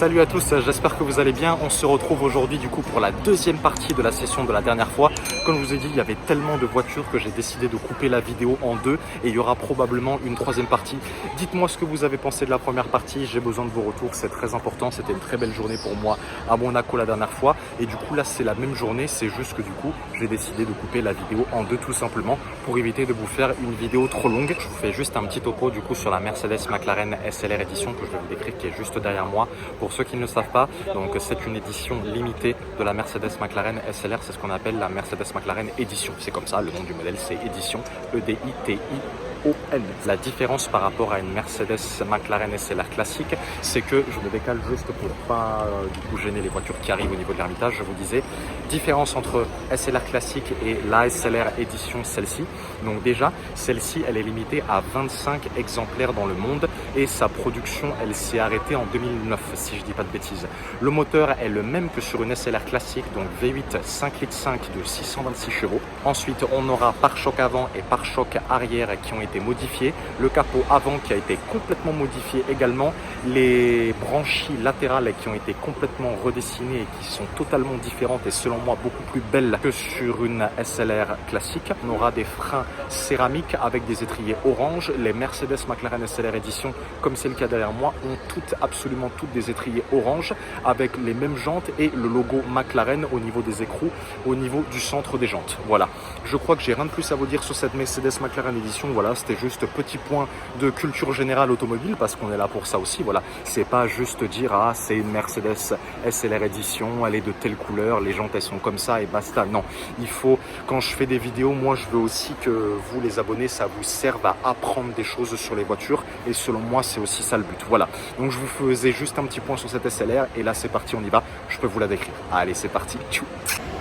Salut à tous, j'espère que vous allez bien. On se retrouve aujourd'hui du coup pour la deuxième partie de la session de la dernière fois. Comme je vous ai dit, il y avait tellement de voitures que j'ai décidé de couper la vidéo en deux et il y aura probablement une troisième partie. Dites-moi ce que vous avez pensé de la première partie, j'ai besoin de vos retours, c'est très important. C'était une très belle journée pour moi à Monaco la dernière fois et du coup là c'est la même journée, c'est juste que du coup j'ai décidé de couper la vidéo en deux tout simplement pour éviter de vous faire une vidéo trop longue. Je vous fais juste un petit topo du coup sur la Mercedes McLaren SLR Edition que je vais vous décrire qui est juste derrière moi. Pour ceux qui ne le savent pas, donc c'est une édition limitée de la Mercedes McLaren SLR, c'est ce qu'on appelle la Mercedes McLaren Edition. C'est comme ça, le nom du modèle c'est Edition, E-D-I-T-I-O-N. La différence par rapport à une Mercedes McLaren SLR classique, c'est que, je me décale juste pour pas du coup gêner les voitures qui arrivent au niveau de l'Ermitage, je vous disais, différence entre SLR classique et la SLR Edition, celle-ci. Donc déjà, celle-ci, elle est limitée à 25 exemplaires dans le monde et sa production, elle s'est arrêtée en 2009, si je dis pas de bêtises. Le moteur est le même que sur une SLR classique, donc V8 5,5 litres de 626 chevaux. Ensuite, on aura pare-choc avant et pare-choc arrière qui ont été modifiés. Le capot avant qui a été complètement modifié également. Les branchies latérales qui ont été complètement redessinées et qui sont totalement différentes et selon moi beaucoup plus belles que sur une SLR classique. On aura des freins céramiques avec des étriers orange. Les Mercedes McLaren SLR Edition, comme c'est le cas derrière moi, ont absolument toutes des étriers orange avec les mêmes jantes et le logo McLaren au niveau des écrous, au niveau du centre des jantes. Voilà, je crois que j'ai rien de plus à vous dire sur cette Mercedes McLaren Edition. Voilà, c'était juste petit point de culture générale automobile parce qu'on est là pour ça aussi. Voilà, c'est pas juste dire ah c'est une Mercedes SLR Edition, elle est de telle couleur, les jantes elles sont comme ça et basta. Non, il faut, quand je fais des vidéos, moi je veux aussi que vous les abonnés ça vous serve à apprendre des choses sur les voitures et selon moi c'est aussi ça le but. Voilà, donc je vous faisais juste un petit point sur cette SLR et là c'est parti, on y va, je peux vous la décrire. Allez c'est parti. Tchou.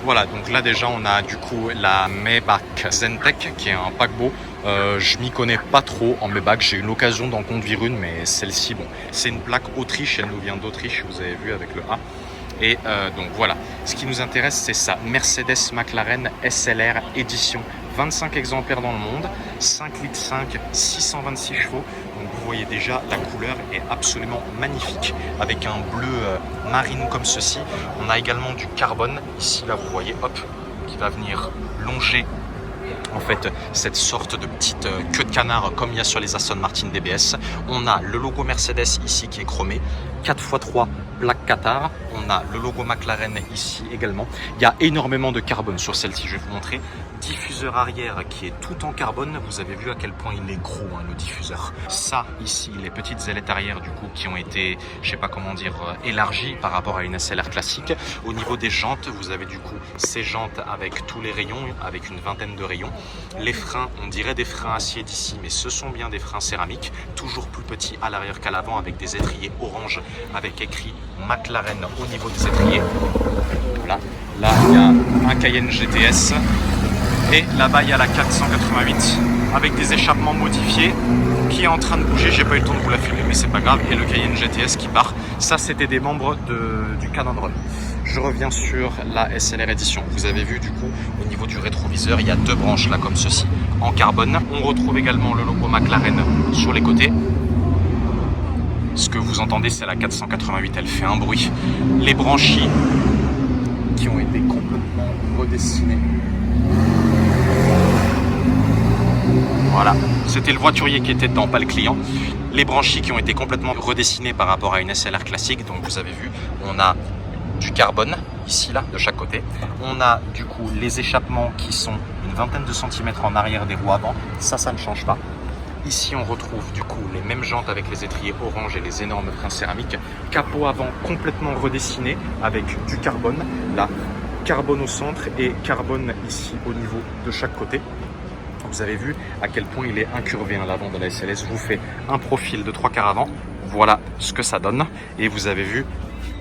Voilà, donc là déjà on a du coup la Maybach Zentek qui est un paquebot. Je m'y connais pas trop en Maybach, j'ai eu l'occasion d'en conduire une, mais celle-ci, bon, c'est une plaque Autriche, elle nous vient d'Autriche, vous avez vu avec le A. Et donc voilà, ce qui nous intéresse c'est ça, Mercedes McLaren SLR Edition, 25 exemplaires dans le monde, 5,5 litres, 626 chevaux. Donc vous voyez déjà la couleur est absolument magnifique avec un bleu marine comme ceci. On a également du carbone ici, là vous voyez, hop, qui va venir longer en fait cette sorte de petite queue de canard comme il y a sur les Aston Martin DBS. On a le logo Mercedes ici qui est chromé, 4x3 plaque Qatar. On a le logo McLaren ici également. Il y a énormément de carbone sur celle-ci, je vais vous montrer. Diffuseur arrière qui est tout en carbone. Vous avez vu à quel point il est gros hein, le diffuseur. Ça ici, les petites ailettes arrière du coup qui ont été, je sais pas comment dire, élargies par rapport à une SLR classique. Au niveau des jantes, vous avez du coup ces jantes avec tous les rayons, avec une vingtaine de rayons. Les freins, on dirait des freins acier d'ici, mais ce sont bien des freins céramiques, toujours plus petits à l'arrière qu'à l'avant avec des étriers orange avec écrit McLaren au niveau des étriers. Voilà. Là, il y a un Cayenne GTS. Et là-bas, il y a la 488 avec des échappements modifiés qui est en train de bouger. J'ai pas eu le temps de vous la filmer, mais c'est pas grave. Et le Cayenne GTS qui part. Ça, c'était des membres du Canondron. Je reviens sur la SLR Edition. Vous avez vu du coup, au niveau du rétroviseur, il y a deux branches là comme ceci en carbone. On retrouve également le logo McLaren sur les côtés. Ce que vous entendez, c'est la 488. Elle fait un bruit. Les branchies qui ont été complètement redessinées. Voilà, c'était le voiturier qui était dedans, pas le client. Les branchies qui ont été complètement redessinées par rapport à une SLR classique. Donc vous avez vu, on a du carbone ici, là, de chaque côté. On a du coup les échappements qui sont une vingtaine de centimètres en arrière des roues avant. Ça ne change pas. Ici, on retrouve du coup les mêmes jantes avec les étriers orange et les énormes freins céramiques. Capot avant complètement redessiné avec du carbone. Là, carbone au centre et carbone ici au niveau de chaque côté. Vous avez vu à quel point il est incurvé à l'avant de la SLS. Je vous fais un profil de 3/4 avant. Voilà ce que ça donne. Et vous avez vu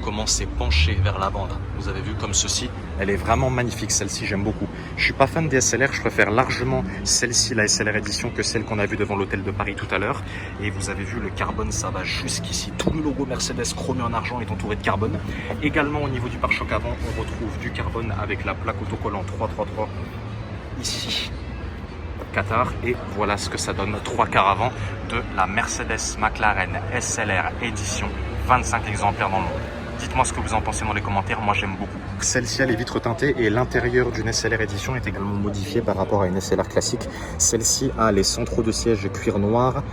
comment c'est penché vers l'avant. Vous avez vu comme ceci. Elle est vraiment magnifique, celle-ci, j'aime beaucoup. Je suis pas fan des SLR, je préfère largement celle-ci, la SLR Edition, que celle qu'on a vue devant l'hôtel de Paris tout à l'heure. Et vous avez vu, le carbone, ça va jusqu'ici. Tout le logo Mercedes chromé en argent est entouré de carbone. Également, au niveau du pare-choc avant, on retrouve du carbone avec la plaque autocollant 333 ici. Qatar et voilà ce que ça donne 3/4 avant de la Mercedes McLaren SLR Edition 25 exemplaires dans le monde. Dites-moi ce que vous en pensez dans les commentaires, moi j'aime beaucoup. Celle-ci a les vitres teintées et l'intérieur d'une SLR édition est également modifié par rapport à une SLR classique. Celle-ci a les centraux de siège cuir noir,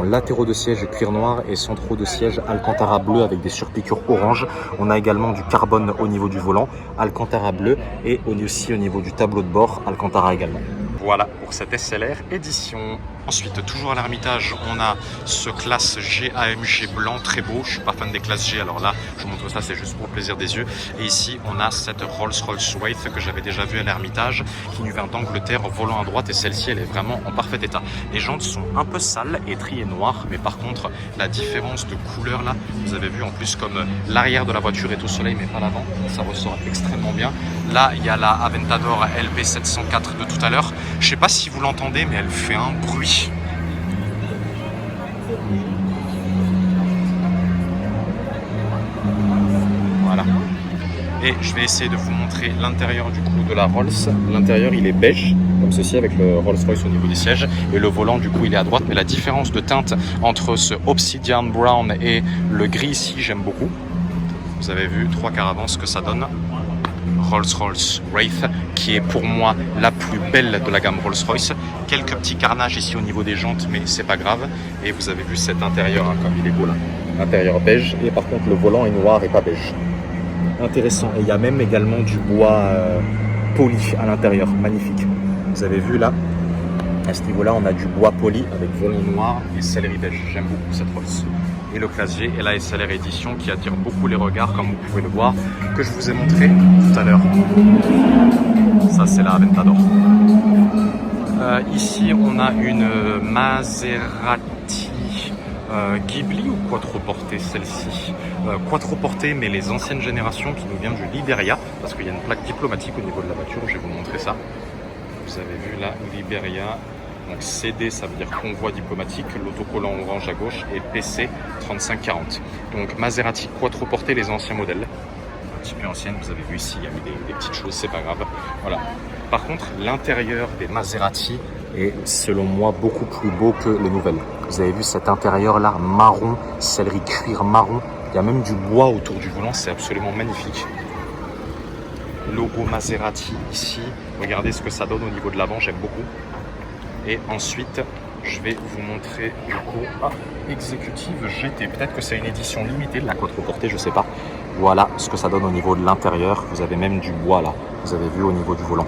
latéraux de siège cuir noir et centraux de siège Alcantara bleu avec des surpiqûres orange. On a également du carbone au niveau du volant, Alcantara bleu et aussi au niveau du tableau de bord, Alcantara également. Voilà pour cette SLR édition. Ensuite, toujours à l'Ermitage, on a ce classe G AMG blanc très beau. Je suis pas fan des classes G, alors là, je vous montre ça, c'est juste pour le plaisir des yeux. Et ici, on a cette Rolls-Royce Wraith que j'avais déjà vue à l'Ermitage, qui nous vient d'Angleterre, volant à droite. Et celle-ci, elle est vraiment en parfait état. Les jantes sont un peu sales et triées noires, mais par contre, la différence de couleur là, vous avez vu en plus comme l'arrière de la voiture est au soleil, mais pas l'avant, ça ressort extrêmement bien. Là, il y a la Aventador LP704 de tout à l'heure. Je sais pas si vous l'entendez, mais elle fait un bruit. Voilà. Et je vais essayer de vous montrer l'intérieur du coup de la Rolls. L'intérieur il est beige, comme ceci avec le Rolls-Royce au niveau des sièges. Et le volant du coup il est à droite. Mais la différence de teinte entre ce Obsidian Brown et le gris ici, j'aime beaucoup. Vous avez vu 3 quarts avant ce que ça donne. Rolls-Royce Wraith, qui est pour moi la plus belle de la gamme Rolls-Royce. Quelques petits carnages ici au niveau des jantes, mais c'est pas grave. Et vous avez vu cet intérieur, hein, comme il est beau là. Intérieur beige, et par contre le volant est noir et pas beige. Intéressant, et il y a même également du bois poli à l'intérieur, magnifique. Vous avez vu là, à ce niveau-là, on a du bois poli avec volant noir et sellerie beige. J'aime beaucoup cette Rolls. Et le classe G et la SLR édition qui attire beaucoup les regards, comme vous pouvez le voir, que je vous ai montré tout à l'heure. Ça, c'est la Aventador. Ici, on a une Maserati Ghibli ou quattroportée, celle-ci. Quattroportée, mais les anciennes générations, qui nous vient du Liberia, parce qu'il y a une plaque diplomatique au niveau de la voiture. Je vais vous montrer ça. Vous avez vu là, Liberia. Donc CD, ça veut dire convoi diplomatique, l'autocollant orange à gauche, et PC 3540. Donc Maserati quattroportée, les anciens modèles. Un petit peu ancienne, vous avez vu ici, il y a eu des petites choses, c'est pas grave. Voilà. Par contre, l'intérieur des Maserati est selon moi beaucoup plus beau que les nouvelles. Vous avez vu cet intérieur là, marron, sellerie cuir marron. Il y a même du bois autour du volant, c'est absolument magnifique. Logo Maserati ici. Regardez ce que ça donne au niveau de l'avant, j'aime beaucoup. Et ensuite, je vais vous montrer du coup Executive GT. Peut-être que c'est une édition limitée de la quattroportée, je sais pas. Voilà ce que ça donne au niveau de l'intérieur. Vous avez même du bois là. Vous avez vu au niveau du volant.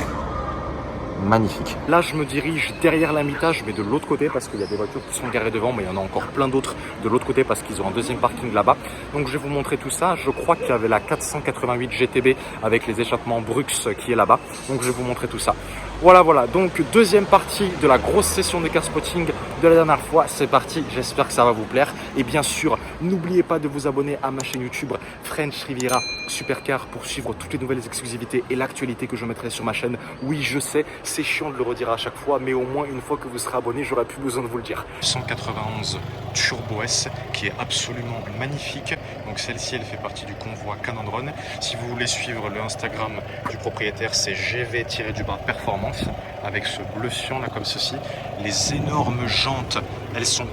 Magnifique. Là, je me dirige derrière l'Ermitage, mais de l'autre côté parce qu'il y a des voitures qui sont garées devant, mais il y en a encore plein d'autres de l'autre côté parce qu'ils ont un deuxième parking là-bas. Donc, je vais vous montrer tout ça. Je crois qu'il y avait la 488 GTB avec les échappements Brux qui est là-bas. Donc, je vais vous montrer tout ça. Voilà. Donc, deuxième partie de la grosse session de car spotting de la dernière fois. C'est parti. J'espère que ça va vous plaire. Et bien sûr, n'oubliez pas de vous abonner à ma chaîne YouTube French Riviera Supercar pour suivre toutes les nouvelles exclusivités et l'actualité que je mettrai sur ma chaîne. Oui, je sais, c'est chiant de le redire à chaque fois, mais au moins une fois que vous serez abonné, j'aurai plus besoin de vous le dire. 191 Turbo S qui est absolument magnifique. Donc celle-ci, elle fait partie du convoi Canondron. Si vous voulez suivre le Instagram du propriétaire, c'est GV-performance avec ce bleu cyan là comme ceci. Les énormes jantes, elles sont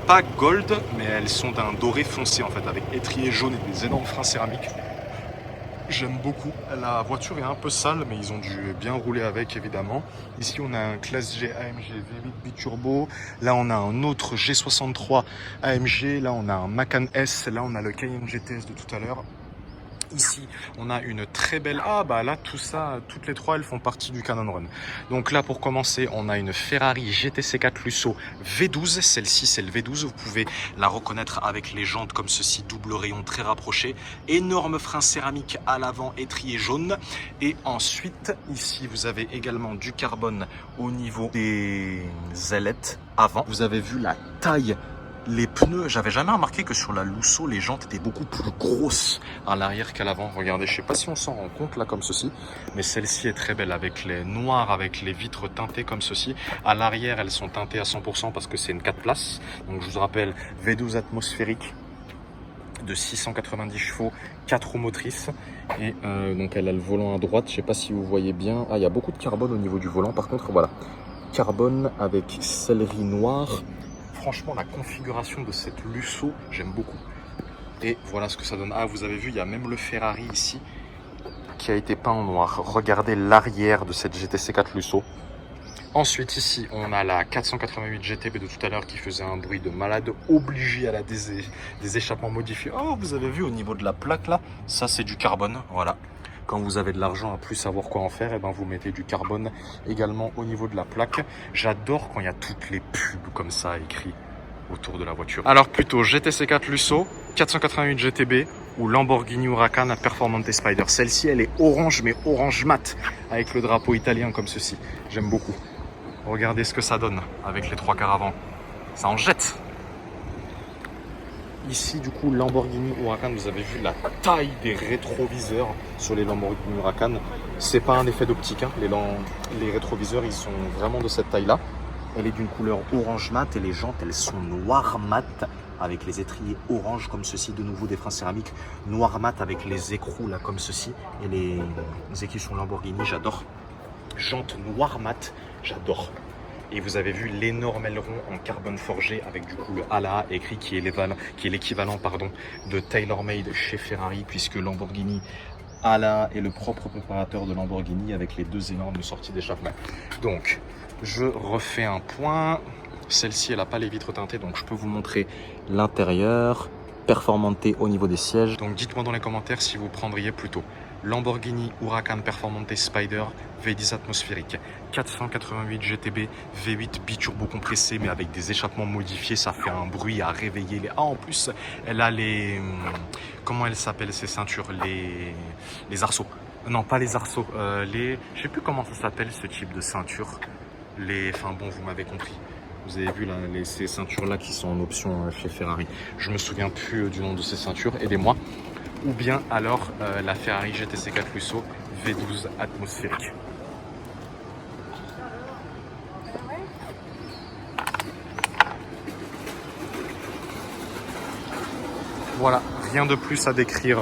pas gold, mais elles sont d'un doré foncé en fait, avec étrier jaune et des énormes freins céramiques. J'aime beaucoup. La voiture est un peu sale, mais ils ont dû bien rouler avec, évidemment. Ici, on a un classe G AMG V8 biturbo. Là, on a un autre G63 AMG. Là, on a un Macan S. Là, on a le Cayenne GTS de tout à l'heure. Ici, on a une très belle... Ah, bah là, tout ça, toutes les trois, elles font partie du Canondron. Donc là, pour commencer, on a une Ferrari GTC4 Lusso V12. Celle-ci, c'est le V12. Vous pouvez la reconnaître avec les jantes comme ceci, double rayon très rapproché. Énorme frein céramique à l'avant, étrier jaune. Et ensuite, ici, vous avez également du carbone au niveau des ailettes avant. Vous avez vu la taille. Les pneus, j'avais jamais remarqué que sur la Lusso, les jantes étaient beaucoup plus grosses à l'arrière qu'à l'avant. Regardez, je sais pas si on s'en rend compte là comme ceci, mais celle-ci est très belle avec les noirs, avec les vitres teintées comme ceci. À l'arrière, elles sont teintées à 100% parce que c'est une 4 places. Donc je vous rappelle, V12 atmosphérique de 690 chevaux, 4 roues motrices. Et donc elle a le volant à droite, je sais pas si vous voyez bien. Ah, il y a beaucoup de carbone au niveau du volant. Par contre, voilà, carbone avec sellerie noire. Franchement, la configuration de cette Lusso, j'aime beaucoup. Et voilà ce que ça donne. Ah, vous avez vu, il y a même le Ferrari ici qui a été peint en noir. Regardez l'arrière de cette GTC 4 Lusso. Ensuite, ici, on a la 488 GTB de tout à l'heure qui faisait un bruit de malade, obligé à la des échappements modifiés. Oh, vous avez vu au niveau de la plaque là, ça c'est du carbone, voilà. Quand vous avez de l'argent à plus savoir quoi en faire, et ben vous mettez du carbone également au niveau de la plaque. J'adore quand il y a toutes les pubs comme ça écrites autour de la voiture. Alors plutôt GTC 4 Lusso, 488 GTB ou Lamborghini Huracan Performante Spider. Celle-ci, elle est orange, mais orange mat, avec le drapeau italien comme ceci. J'aime beaucoup. Regardez ce que ça donne avec les 3 quarts avant. Ça en jette. Ici, du coup, Lamborghini Huracan, vous avez vu la taille des rétroviseurs sur les Lamborghini Huracan. C'est pas un effet d'optique, hein. Les rétroviseurs, ils sont vraiment de cette taille-là. Elle est d'une couleur orange mat et les jantes, elles sont noires mat avec les étriers orange comme ceci. De nouveau, des freins céramiques noir mat avec les écrous là comme ceci. Et les écussons Lamborghini, j'adore. Jantes noir mat, j'adore. Et vous avez vu l'énorme aileron en carbone forgé avec du coup le ALA écrit qui est l'équivalent de TaylorMade chez Ferrari, puisque Lamborghini ALA est le propre préparateur de Lamborghini avec les 2 énormes sorties d'échappement. Donc je refais un point. Celle-ci elle n'a pas les vitres teintées, donc je peux vous montrer l'intérieur. Performante au niveau des sièges. Donc dites-moi dans les commentaires si vous prendriez plutôt Lamborghini Huracan Performante Spider V10 atmosphérique, 488 GTB V8 biturbo compressé mais avec des échappements modifiés, ça fait un bruit à réveiller les... Ah, en plus elle a les... Comment elles s'appellent ces ceintures? Les arceaux. Non, pas les arceaux, les... Je sais plus comment ça s'appelle ce type de ceinture. Enfin bon, vous m'avez compris. Vous avez vu là, ces ceintures-là qui sont en option chez Ferrari. Je me souviens plus du nom de ces ceintures, aidez-moi. Ou bien alors la Ferrari GTC 4 Lusso V12 atmosphérique. Voilà, rien de plus à décrire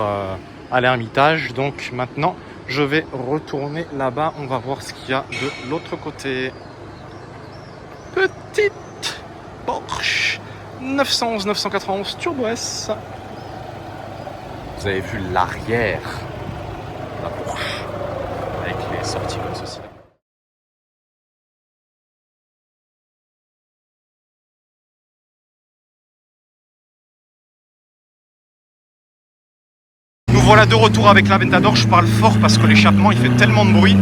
à l'Ermitage. Donc maintenant, je vais retourner là-bas. On va voir ce qu'il y a de l'autre côté. Petite Porsche 911 991 Turbo S. Vous avez vu l'arrière de la Porsche avec les sorties comme ceci. Nous voilà de retour avec l'Aventador. Je parle fort parce que l'échappement il fait tellement de bruit.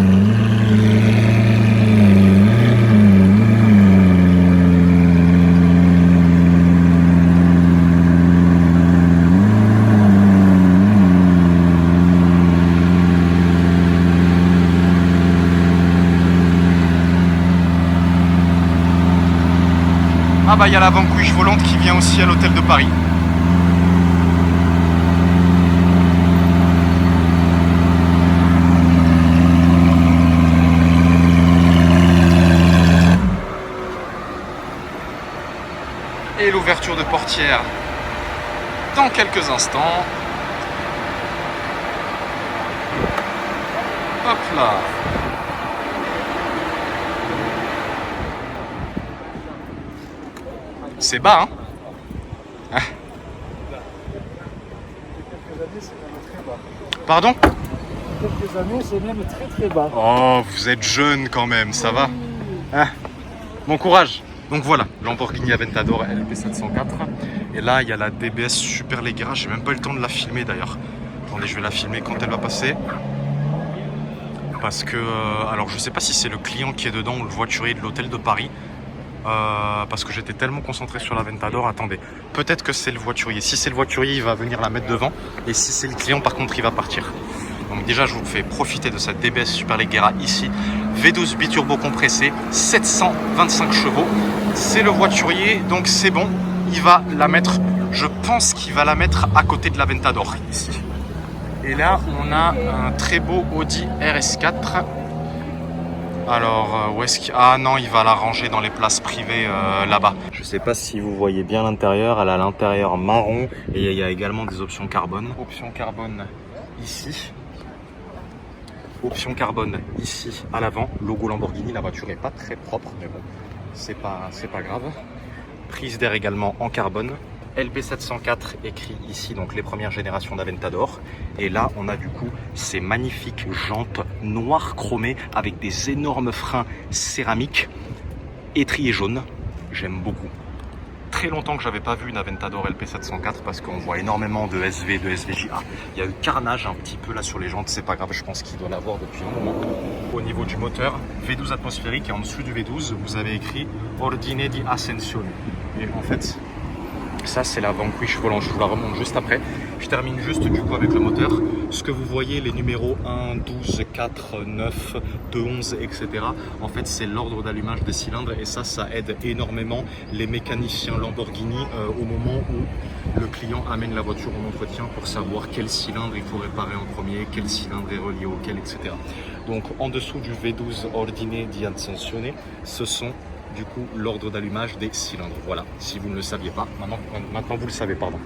Ah bah il y a la vanquish volante qui vient aussi à l'hôtel de Paris. Et l'ouverture de portière dans quelques instants. Hop là. C'est bas, hein? Pardon? Quelques années, c'est même très très bas. Oh, vous êtes jeune quand même, ça va? Ah, bon courage. Donc voilà, Lamborghini Aventador LP704. Et là, il y a la DBS Super Leggera. J'ai même pas eu le temps de la filmer d'ailleurs. Attendez, je vais la filmer quand elle va passer. Parce que, alors je sais pas si c'est le client qui est dedans ou le voiturier de l'hôtel de Paris. Parce que j'étais tellement concentré sur l'Aventador. Attendez, peut-être que c'est le voiturier. Si c'est le voiturier, il va venir la mettre devant. Et si c'est le client, par contre, il va partir. Donc déjà, je vous fais profiter de cette DBS Super Leggera ici. V12 biturbo compressé, 725 chevaux. C'est le voiturier, donc c'est bon. Il va la mettre, je pense qu'il va la mettre à côté de l'Aventador ici. Et là, on a un très beau Audi RS4. Alors, où est-ce qu'il... Ah non, il va la ranger dans les places privées là-bas. Je sais pas si vous voyez bien l'intérieur. Elle a l'intérieur marron et il y a également des options carbone. Option carbone ici. Option carbone ici à l'avant. Logo Lamborghini. La voiture est pas très propre, mais bon, c'est pas grave. Prise d'air également en carbone. LB704 écrit ici, donc les premières générations d'Aventador. Et là, on a du coup ces magnifiques jantes noires chromées avec des énormes freins céramiques, étriers jaunes. J'aime beaucoup. Très longtemps que j'avais pas vu une Aventador LP704 parce qu'on voit énormément de SV, de SVJA. Il y a eu carnage un petit peu là sur les jantes, c'est pas grave, je pense qu'il doit l'avoir depuis un moment. Au niveau du moteur, V12 atmosphérique et en dessous du V12, vous avez écrit Ordine di Ascensione. Et en fait, ça c'est la Vanquish volante, je vous la remonte juste après. Je termine juste du coup avec le moteur. Ce que vous voyez, les numéros 1, 12, 4, 9, 2, 11, etc. En fait, c'est l'ordre d'allumage des cylindres et ça aide énormément les mécaniciens Lamborghini au moment où le client amène la voiture en entretien pour savoir quel cylindre il faut réparer en premier, quel cylindre est relié auquel, etc. Donc en dessous du V12 Ordine di Ascensione, ce sont du coup l'ordre d'allumage des cylindres. Voilà, si vous ne le saviez pas, maintenant vous le savez, pardon.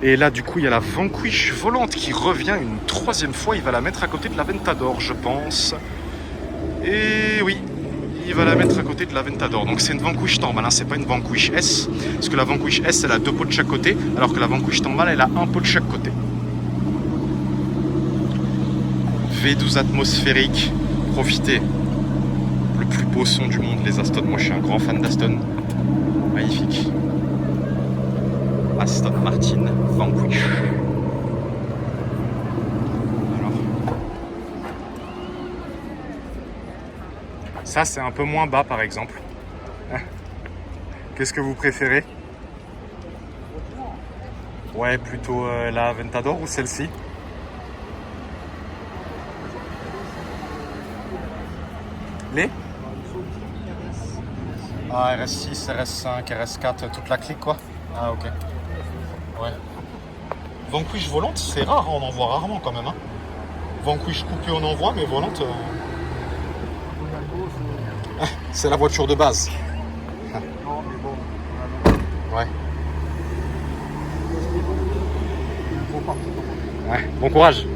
Et là du coup il y a la Vanquish volante qui revient une troisième fois, il va la mettre à côté de l'Aventador je pense. Et oui, il va la mettre à côté de l'Aventador. Donc c'est une Vanquish normale, hein, c'est pas une Vanquish S, parce que la Vanquish S elle a 2 pots de chaque côté, alors que la Vanquish normale elle a 1 pot de chaque côté. V12 atmosphérique, profitez. Le plus beau son du monde, les Aston. Moi je suis un grand fan d'Aston. Magnifique. Aston Martin Vanquish. Alors. Ça c'est un peu moins bas par exemple. Qu'est-ce que vous préférez? Ouais, plutôt la Aventador ou celle-ci? Les Ah, RS6, RS5, RS4, toute la clique quoi. Ah ok. Ouais. Vanquish volante, c'est rare, hein, on en voit rarement quand même. Hein. Vanquish coupé on en voit, mais volante... c'est la voiture de base. Ouais. Ouais, bon courage.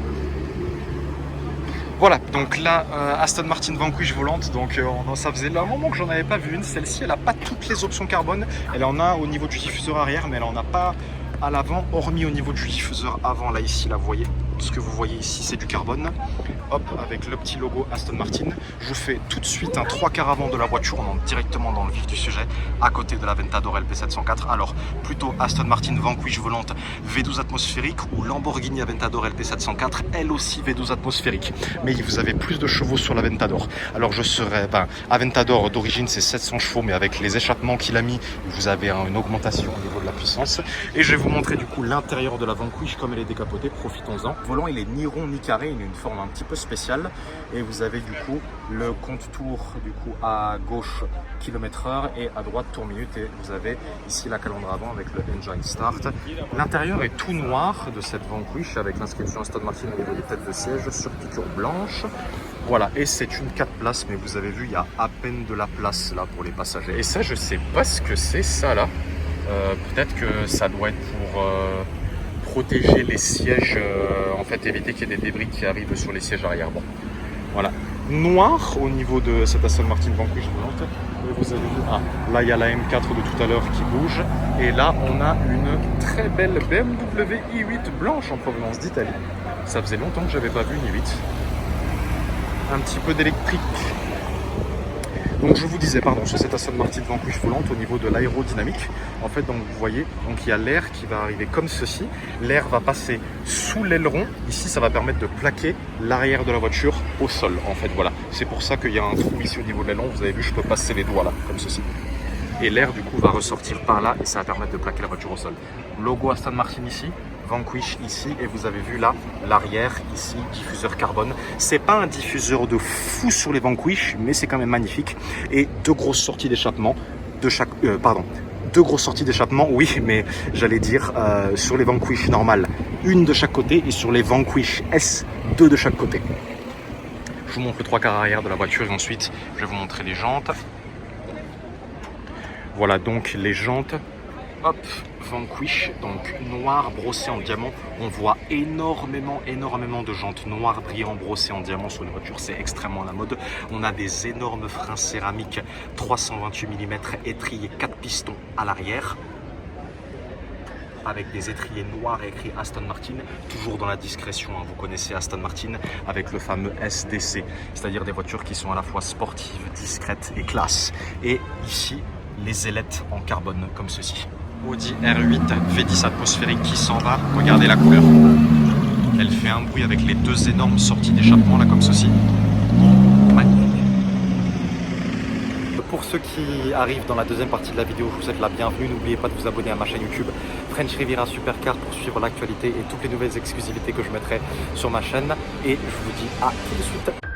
Voilà, donc là, Aston Martin Vanquish volante, donc ça faisait un moment que j'en avais pas vu une. Celle-ci, elle n'a pas toutes les options carbone. Elle en a au niveau du diffuseur arrière, mais elle en a pas à l'avant, hormis au niveau du diffuseur avant. Là, ici, là, vous voyez, ce que vous voyez ici, c'est du carbone. Hop, avec le petit logo Aston Martin. Je vous fais tout de suite un 3/4 avant de la voiture. On entre directement dans le vif du sujet, à côté de l'Aventador LP704. Alors, plutôt Aston Martin Vanquish volante V12 atmosphérique ou Lamborghini Aventador LP704, elle aussi V12 atmosphérique. Mais vous avez plus de chevaux sur l'Aventador. Alors, je serais... Aventador d'origine, c'est 700 chevaux, mais avec les échappements qu'il a mis, vous avez une augmentation au niveau de la puissance. Et je vais vous montrer du coup l'intérieur de la Vanquish, comme elle est décapotée. Profitons-en. Le volant, il est ni rond ni carré, il a une forme un petit peu spéciale. Et vous avez du coup le compte-tour du coup à gauche km/h et à droite tour minute. Et vous avez ici la calandre avant avec le engine start. L'intérieur est tout noir de cette Vanquish avec l'inscription Aston Martin au niveau des têtes de siège sur piqûre blanche. Voilà, et c'est une 4 places, mais vous avez vu, il y a à peine de la place là pour les passagers. Et ça, je sais pas ce que c'est ça là. Peut-être que ça doit être pour protéger les sièges, en fait éviter qu'il y ait des débris qui arrivent sur les sièges arrière. Bon, voilà. Noir au niveau de cette Aston Martin Vanquish volante. Et vous avez vu, là il y a la M4 de tout à l'heure qui bouge. Et là on a une très belle BMW i8 blanche en provenance d'Italie. Ça faisait longtemps que j'avais pas vu une i8. Un petit peu d'électrique. Donc je vous disais, pardon, sur cette Aston Martin Vanquish volante au niveau de l'aérodynamique, en fait, donc vous voyez, donc il y a l'air qui va arriver comme ceci. L'air va passer sous l'aileron. Ici, ça va permettre de plaquer l'arrière de la voiture au sol, en fait, voilà. C'est pour ça qu'il y a un trou ici au niveau de l'aileron. Vous avez vu, je peux passer les doigts là, comme ceci. Et l'air, du coup, va ressortir par là et ça va permettre de plaquer la voiture au sol. Logo Aston Martin ici. Vanquish ici, et vous avez vu là l'arrière ici, diffuseur carbone. C'est pas un diffuseur de fou sur les Vanquish, mais c'est quand même magnifique. Et deux grosses sorties d'échappement de chaque, deux grosses sorties d'échappement, oui, mais j'allais dire sur les Vanquish normales, une de chaque côté, et sur les Vanquish S, deux de chaque côté. Je vous montre le 3/4 arrière de la voiture et ensuite je vais vous montrer les jantes. Voilà donc les jantes. Hop, Vanquish, donc noir brossé en diamant. On voit énormément de jantes noires brillantes brossées en diamant sur une voiture, c'est extrêmement à la mode. On a des énormes freins céramiques 328 mm étriés 4 pistons à l'arrière. avec des étriers noirs et écrit Aston Martin, toujours dans la discrétion. Hein. Vous connaissez Aston Martin avec le fameux SDC, c'est-à-dire des voitures qui sont à la fois sportives, discrètes et classe. Et ici, les ailettes en carbone comme ceci. Audi R8 V10 atmosphérique qui s'en va. Regardez la couleur. Elle fait un bruit avec les deux énormes sorties d'échappement là comme ceci. Ouais. Pour ceux qui arrivent dans la deuxième partie de la vidéo, je vous souhaite la bienvenue. N'oubliez pas de vous abonner à ma chaîne YouTube French Riviera Supercar pour suivre l'actualité et toutes les nouvelles exclusivités que je mettrai sur ma chaîne. Et je vous dis à tout de suite.